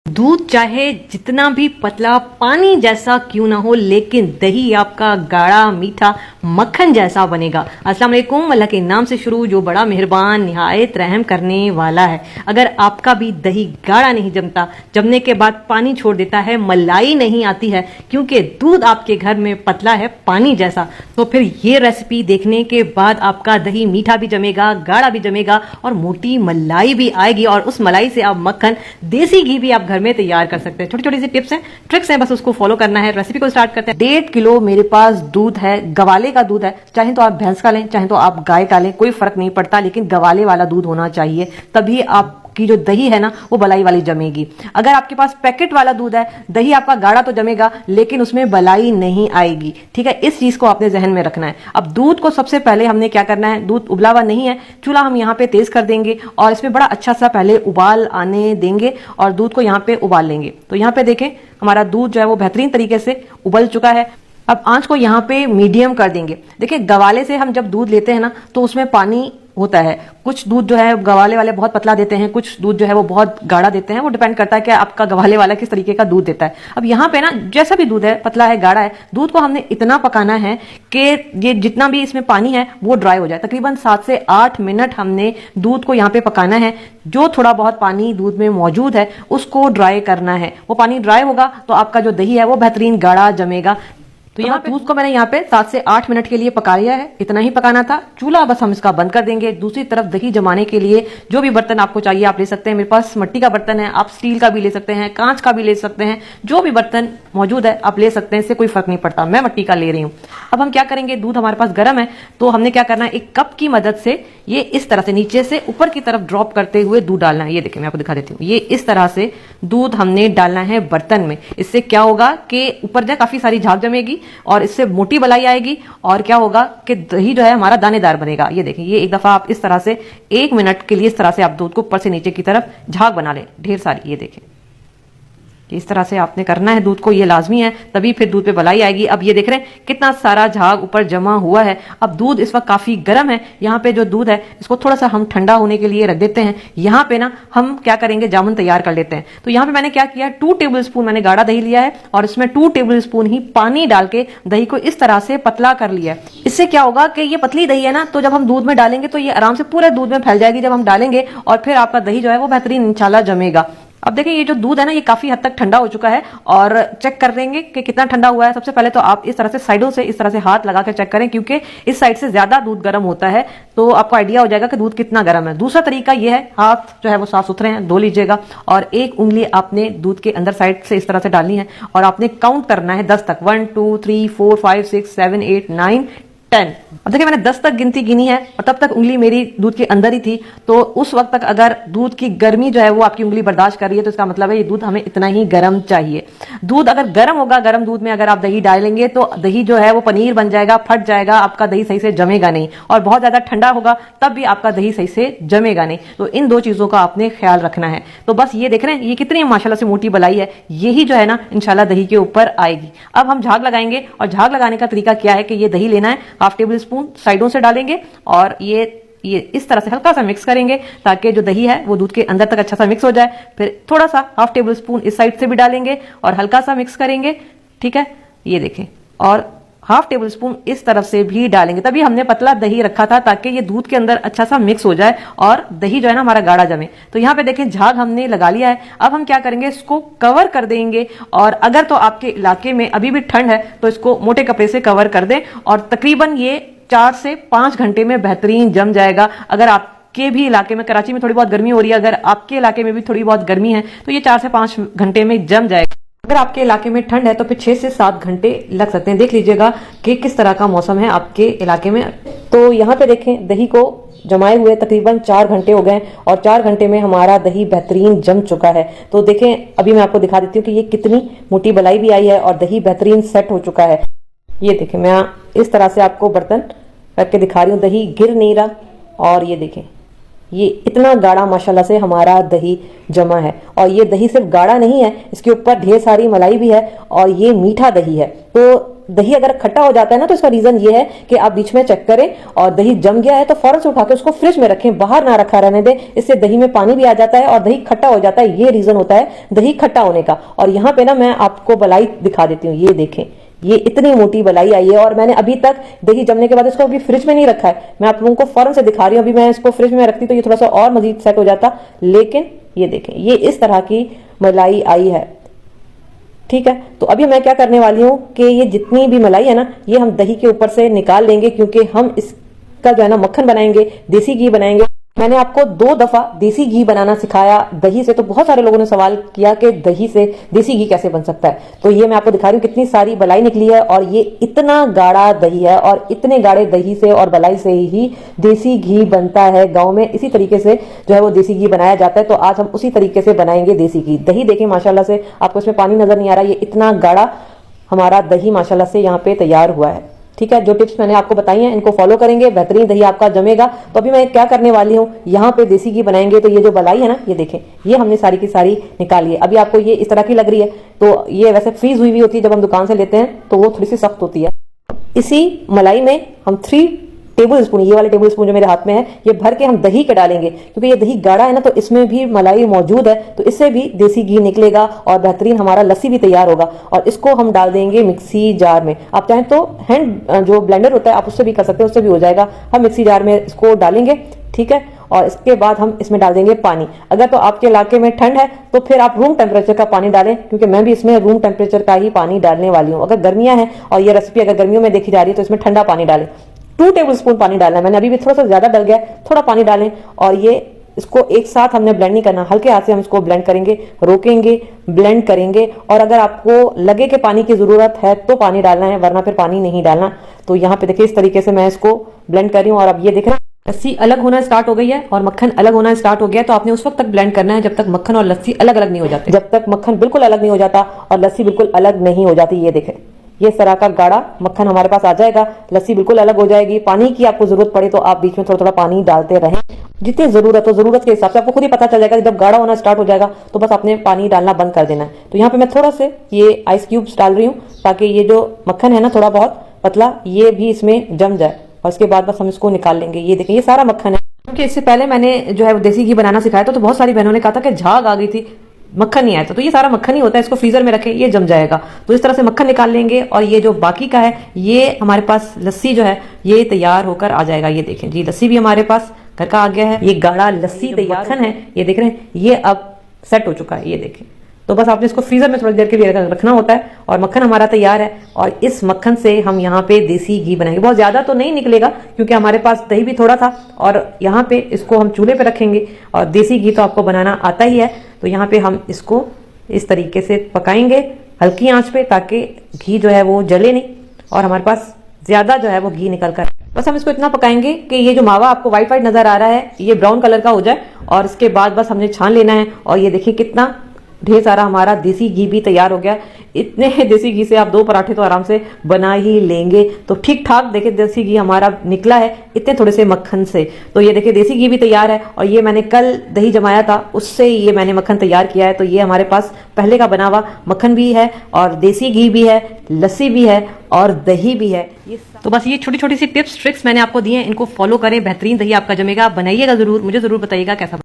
दूध चाहे जितना भी पतला पानी जैसा क्यों ना हो, लेकिन दही आपका गाढ़ा मीठा मक्खन जैसा बनेगा। अस्सलाम वालेकुम। अल्लाह के नाम से शुरू, जो बड़ा मेहरबान निहायत रहम करने वाला है। अगर आपका भी दही गाढ़ा नहीं जमता, जमने के बाद पानी छोड़ देता है, मलाई नहीं आती है क्योंकि दूध आपके घर में पतला है पानी जैसा, तो फिर ये रेसिपी देखने के बाद आपका दही मीठा भी जमेगा, गाढ़ा भी जमेगा और मोटी मलाई भी आएगी। और उस मलाई से आप मक्खन, देसी घी भी आप घर में तैयार कर सकते हैं। छोटी छोटी सी टिप्स हैं, ट्रिक्स हैं, बस उसको फॉलो करना है। रेसिपी को स्टार्ट करते हैं। 1.5 किलो मेरे पास दूध है, गवाले का दूध है। चाहे तो आप भैंस का लें, चाहे तो आप गाय का लें, कोई फर्क नहीं पड़ता, लेकिन गवाले वाला दूध होना चाहिए, तभी आपकी जो दही है ना वो बलाई वाली जमेगी। अगर आपके पास पैकेट वाला दूध है, दही आपका गाढ़ा तो जमेगा लेकिन उसमें बलाई नहीं आएगी। ठीक है, इस चीज को आपने जहन में रखना है। अब दूध को सबसे पहले हमने क्या करना है, दूध उबला हुआ नहीं है, चूल्हा हम यहाँ पे तेज कर देंगे और इसमें बड़ा अच्छा सा पहले उबाल आने देंगे और दूध को यहाँ पे उबाल लेंगे। तो यहाँ पे देखें हमारा दूध जो है वो बेहतरीन तरीके से उबल चुका है। अब आंच को यहाँ पे मीडियम कर देंगे। देखिए गवाले से हम जब दूध लेते हैं ना तो उसमें पानी होता है। कुछ दूध जो है गवाले वाले बहुत पतला देते हैं, कुछ दूध जो है वो बहुत गाढ़ा देते हैं। वो डिपेंड करता है कि आपका गवाले वाला किस तरीके का दूध देता है। अब यहाँ पे ना जैसा भी दूध है, पतला है, गाढ़ा है, दूध को हमने इतना पकाना है कि ये जितना भी इसमें पानी है वो ड्राई हो जाए। तकरीबन 7 से 8 मिनट हमने दूध को यहाँ पे पकाना है। जो थोड़ा बहुत पानी दूध में मौजूद है उसको ड्राई करना है। वो पानी ड्राई होगा तो आपका जो दही है वो बेहतरीन गाढ़ा जमेगा। तो यहाँ पे दूध को मैंने यहाँ पे 7 से 8 मिनट के लिए पका लिया है। इतना ही पकाना था। चूल्हा बस हम इसका बंद कर देंगे। दूसरी तरफ दही जमाने के लिए जो भी बर्तन आपको चाहिए आप ले सकते हैं। मेरे पास मिट्टी का बर्तन है, आप स्टील का भी ले सकते हैं, कांच का भी ले सकते हैं, जो भी बर्तन मौजूद है आप ले सकते हैं, इससे कोई फर्क नहीं पड़ता। मैं मिट्टी का ले रही हूँ। अब हम क्या करेंगे, दूध हमारे पास गर्म है तो हमने क्या करना है, एक कप की मदद से ये इस तरह से नीचे से ऊपर की तरफ ड्रॉप करते हुए दूध डालना है। ये देखिए मैं आपको दिखा देती हूँ। ये इस तरह से दूध हमने डालना है बर्तन में। इससे क्या होगा कि ऊपर जो काफी सारी झाग जमेगी और इससे मोटी बलाई आएगी और क्या होगा कि दही जो है हमारा दानेदार बनेगा। ये देखिए, ये एक दफा आप इस तरह से 1 मिनट के लिए इस तरह से आप दूध को ऊपर से नीचे की तरफ झाग बना लें, ढेर सारी। ये देखिए इस तरह से आपने करना है दूध को, ये लाजमी है, तभी फिर दूध पे बलाई आएगी। अब ये देख रहे हैं कितना सारा झाग ऊपर जमा हुआ है। अब दूध इस वक्त काफी गर्म है। यहाँ पे जो दूध है इसको थोड़ा सा हम ठंडा होने के लिए रख देते हैं। यहाँ पे ना हम क्या करेंगे, जामुन तैयार कर लेते हैं। तो यहाँ पे मैंने क्या किया, 2 टेबल स्पून मैंने गाढ़ा दही लिया है और इसमें 2 टेबल स्पून ही पानी डाल के दही को इस तरह से पतला कर लिया है। इससे क्या होगा कि ये पतली दही है ना, तो जब हम दूध में डालेंगे तो ये आराम से पूरे दूध में फैल जाएगी जब हम डालेंगे, और फिर आपका दही जो है वो बेहतरीन इंशाल्लाह जमेगा। अब देखिए ये जो दूध है ना ये काफी हद तक ठंडा हो चुका है और चेक कर देंगे कि कितना ठंडा हुआ है। सबसे पहले तो आप इस तरह से साइडों से इस तरह से हाथ लगा कर चेक करें, क्योंकि इस साइड से ज्यादा दूध गर्म होता है तो आपको आइडिया हो जाएगा कि दूध कितना गर्म है। दूसरा तरीका ये है, हाथ जो है वो साफ सुथरे हैं, धो लीजिएगा और एक उंगली आपने दूध के अंदर साइड से इस तरह से डालनी है और आपने काउंट करना है 10 तक। 1 2 3 4 5 6 7 8 9 10। अब देखिए मैंने 10 तक गिनती गिनी है और तब तक उंगली मेरी दूध के अंदर ही थी। तो उस वक्त तक अगर दूध की गर्मी जो है वो आपकी उंगली बर्दाश्त कर रही है तो इसका मतलब है ये दूध हमें इतना ही गर्म चाहिए। दूध अगर गर्म होगा, गर्म दूध में अगर आप दही डालेंगे तो दही जो है वो पनीर बन जाएगा, फट जाएगा, आपका दही सही से जमेगा नहीं। और बहुत ज्यादा ठंडा होगा तब भी आपका दही सही से जमेगा नहीं। तो इन 2 चीजों का आपने ख्याल रखना है। तो बस ये देख रहे हैं ये कितनी माशाल्लाह से मोटी बलाई है, यही जो है ना इंशाल्लाह दही के ऊपर आएगी। अब हम झाग लगाएंगे और झाग लगाने का तरीका क्या है कि ये दही लेना है, 1/2 टेबल स्पून साइडों से डालेंगे और ये इस तरह से हल्का सा मिक्स करेंगे ताकि जो दही है वो दूध के अंदर तक अच्छा सा मिक्स हो जाए। फिर थोड़ा सा 1/2 टेबल स्पून इस साइड से भी डालेंगे और हल्का सा मिक्स करेंगे। ठीक है, ये देखें, और 1/2 टेबल स्पून इस तरफ से भी डालेंगे। तभी हमने पतला दही रखा था ताकि ये दूध के अंदर अच्छा सा मिक्स हो जाए और दही जो है ना हमारा गाढ़ा जमे। तो यहाँ पे देखें झाग हमने लगा लिया है। अब हम क्या करेंगे, इसको कवर कर देंगे और अगर तो आपके इलाके में अभी भी ठंड है तो इसको मोटे कपड़े से कवर कर दें और तकरीबन ये 4 से 5 घंटे में बेहतरीन जम जाएगा। अगर आपके भी इलाके में, कराची में थोड़ी बहुत गर्मी हो रही है, अगर आपके इलाके में भी थोड़ी बहुत गर्मी है तो ये 4 से 5 घंटे में जम जाएगा। अगर आपके इलाके में ठंड है तो फिर 6 से 7 घंटे लग सकते हैं। देख लीजिएगा कि किस तरह का मौसम है आपके इलाके में। तो यहाँ पे देखें दही को जमाए हुए तकरीबन 4 घंटे हो गए और 4 घंटे में हमारा दही बेहतरीन जम चुका है। तो देखें अभी मैं आपको दिखा देती हूँ कि ये कितनी मोटी बलाई भी आई है और दही बेहतरीन सेट हो चुका है। ये देखें मैं इस तरह से आपको बर्तन रख के दिखा रही हूँ, दही गिर नहीं रहा। और ये देखें ये इतना गाढ़ा माशाल्लाह से हमारा दही जमा है। और ये दही सिर्फ गाढ़ा नहीं है, इसके ऊपर ढेर सारी मलाई भी है और ये मीठा दही है। तो दही अगर खट्टा हो जाता है ना, तो इसका रीजन ये है कि आप बीच में चेक करें और दही जम गया है तो फौरन से उठा के उसको फ्रिज में रखें, बाहर ना रखा रहने दें। इससे दही में पानी भी आ जाता है और दही खट्टा हो जाता है। ये रीजन होता है दही खट्टा होने का। और यहाँ पे ना मैं आपको मलाई दिखा देती हूँ। ये देखें, ये इतनी मोटी मलाई आई है और मैंने अभी तक दही जमने के बाद इसको अभी फ्रिज में नहीं रखा है। मैं आप लोगों को फौरन से दिखा रही हूँ। अभी मैं इसको फ्रिज में रखती तो ये थोड़ा सा और मजीद सेट हो जाता, लेकिन ये देखें, ये इस तरह की मलाई आई है। ठीक है, तो अभी मैं क्या करने वाली हूँ कि ये जितनी भी मलाई है ना, ये हम दही के ऊपर से निकाल लेंगे, क्योंकि हम इसका जो है ना मक्खन बनाएंगे, देसी घी बनाएंगे। मैंने आपको 2 दफा देसी घी बनाना सिखाया दही से, तो बहुत सारे लोगों ने सवाल किया कि दही से देसी घी कैसे बन सकता है। तो ये मैं आपको दिखा रही हूँ कितनी सारी बलाई निकली है और ये इतना गाढ़ा दही है और इतने गाढ़े दही से और बलाई से ही देसी घी बनता है। गाँव में इसी तरीके से जो है वो देसी घी बनाया जाता है। तो आज हम उसी तरीके से बनाएंगे देसी घी। दही देखिए माशाल्लाह से, आपको इसमें पानी नजर नहीं आ रहा, ये इतना गाढ़ा हमारा दही माशाल्लाह से यहाँ पे तैयार हुआ है। ठीक है, जो टिप्स मैंने आपको बताई हैं इनको फॉलो करेंगे, बेहतरीन दही आपका जमेगा। तो अभी मैं क्या करने वाली हूँ, यहाँ पे देसी घी बनाएंगे। तो ये जो बलाई है ना, ये देखें, ये हमने सारी की सारी निकाली है। अभी आपको ये इस तरह की लग रही है, तो ये वैसे फ्रीज हुई होती है। जब हम दुकान से लेते हैं तो वो थोड़ी सी सख्त होती है। इसी मलाई में हम 3 टेबल स्पून, ये वाले टेबल स्पून जो मेरे हाथ में है, ये भर के हम दही के डालेंगे, क्योंकि ये दही गाढ़ा है ना, तो इसमें भी मलाई मौजूद है, तो इससे भी देसी घी निकलेगा और बेहतरीन हमारा लस्सी भी तैयार होगा। और इसको हम डाल देंगे मिक्सी जार में। आप चाहें तो हैंड जो ब्लेंडर होता है आप उससे भी कर सकते हैं, उससे भी हो जाएगा। हम मिक्सी जार में इसको डालेंगे। ठीक है, और इसके बाद हम इसमें डाल देंगे पानी। अगर तो आपके इलाके में ठंड है तो फिर आप रूम टेम्परेचर का पानी डालें, क्योंकि मैं भी इसमें रूम टेम्परेचर का ही पानी डालने वाली हूँ। अगर गर्मियां हैं और ये रेसिपी अगर गर्मियों में देखी जा रही है तो इसमें ठंडा पानी डालें। 2 टेबल स्पून पानी डालना है। मैंने अभी भी थोड़ा सा ज्यादा डल गया, थोड़ा पानी डालें। और ये इसको एक साथ हमने ब्लेंड नहीं करना, हल्के हाथ से हम इसको ब्लेंड करेंगे, रोकेंगे, ब्लेंड करेंगे। और अगर आपको लगे कि पानी की जरूरत है तो पानी डालना है, वरना फिर पानी नहीं डालना। तो यहाँ पे देखिए इस तरीके से मैं इसको ब्लेंड कर रही हूँ। और अब ये देख रहे हैं लस्सी अलग होना स्टार्ट हो गई है और मक्खन अलग होना स्टार्ट हो गया है। तो आपने उस वक्त तक ब्लेंड करना है जब तक मक्खन और लस्सी अलग अलग नहीं हो जाते, जब तक मक्खन बिल्कुल अलग नहीं हो जाता और लस्सी बिल्कुल अलग नहीं हो जाती। ये देखें, ये इस तरह का गाढ़ा मक्खन हमारे पास आ जाएगा, लस्सी बिल्कुल अलग हो जाएगी। पानी की आपको जरूरत पड़े तो आप बीच में थोड़ा थोड़ा पानी डालते रहें, जितनी जरूरत हो। जरूरत के हिसाब से आपको खुद ही पता चल जाएगा कि जब गाढ़ा होना स्टार्ट हो जाएगा तो बस आपने पानी डालना बंद कर देना है। तो यहाँ पे मैं थोड़ा से ये आइस क्यूब्स डाल रही हूँ, ताकि ये जो मक्खन है ना थोड़ा बहुत पतला, ये भी इसमें जम जाए। और इसके बाद बस हम इसको निकाल लेंगे। ये देखें, ये सारा मक्खन है। क्योंकि इससे पहले मैंने जो है देसी घी बनाना सिखाया था, तो बहुत सारी बहनों ने कहा था कि झाग आ गई थी, मक्खन नहीं आया था। तो ये सारा मक्खन ही होता है, इसको फ्रीजर में रखें, ये जम जाएगा। तो इस तरह से मक्खन निकाल लेंगे और ये जो बाकी का है, ये हमारे पास लस्सी जो है ये तैयार होकर आ जाएगा। ये देखें जी, लस्सी भी हमारे पास घर का आ गया है। ये गाढ़ा लस्सी तैयार मक्खन है, ये देख रहे हैं, ये अब सेट हो चुका है। ये देखें, तो बस आपने इसको फ्रीजर में थोड़ी देर के लिए रखना होता है और मक्खन हमारा तैयार है। और इस मक्खन से हम यहाँ पे देसी घी बनाएंगे। बहुत ज्यादा तो नहीं निकलेगा क्योंकि हमारे पास दही भी थोड़ा था। और यहाँ पे इसको हम चूल्हे पे रखेंगे और देसी घी तो आपको बनाना आता ही है। तो यहाँ पे हम इसको इस तरीके से पकाएंगे हल्की आंच पे, ताकि घी जो है वो जले नहीं और हमारे पास ज्यादा जो है वो घी निकल कर। बस हम इसको इतना पकाएंगे कि ये जो मावा आपको व्हाइट व्हाइट नजर आ रहा है ये ब्राउन कलर का हो जाए। और इसके बाद बस हमने छान लेना है। और ये देखिए कितना ढेर सारा हमारा देसी घी भी तैयार हो गया। इतने देसी घी से आप 2 पराठे तो आराम से बना ही लेंगे। तो ठीक ठाक देखिए देसी घी हमारा निकला है इतने थोड़े से मक्खन से। तो ये देखिए देसी घी भी तैयार है। और ये मैंने कल दही जमाया था, उससे ये मैंने मक्खन तैयार किया है। तो ये हमारे पास पहले का बना हुआ मक्खन भी है और देसी घी भी है, लस्सी भी है और दही भी है। तो बस ये छोटी छोटी सी टिप्स ट्रिक्स मैंने आपको दिए हैं, इनको फॉलो करें, बेहतरीन दही आपका जमेगा। बनाइएगा जरूर, मुझे जरूर बताइएगा कैसा।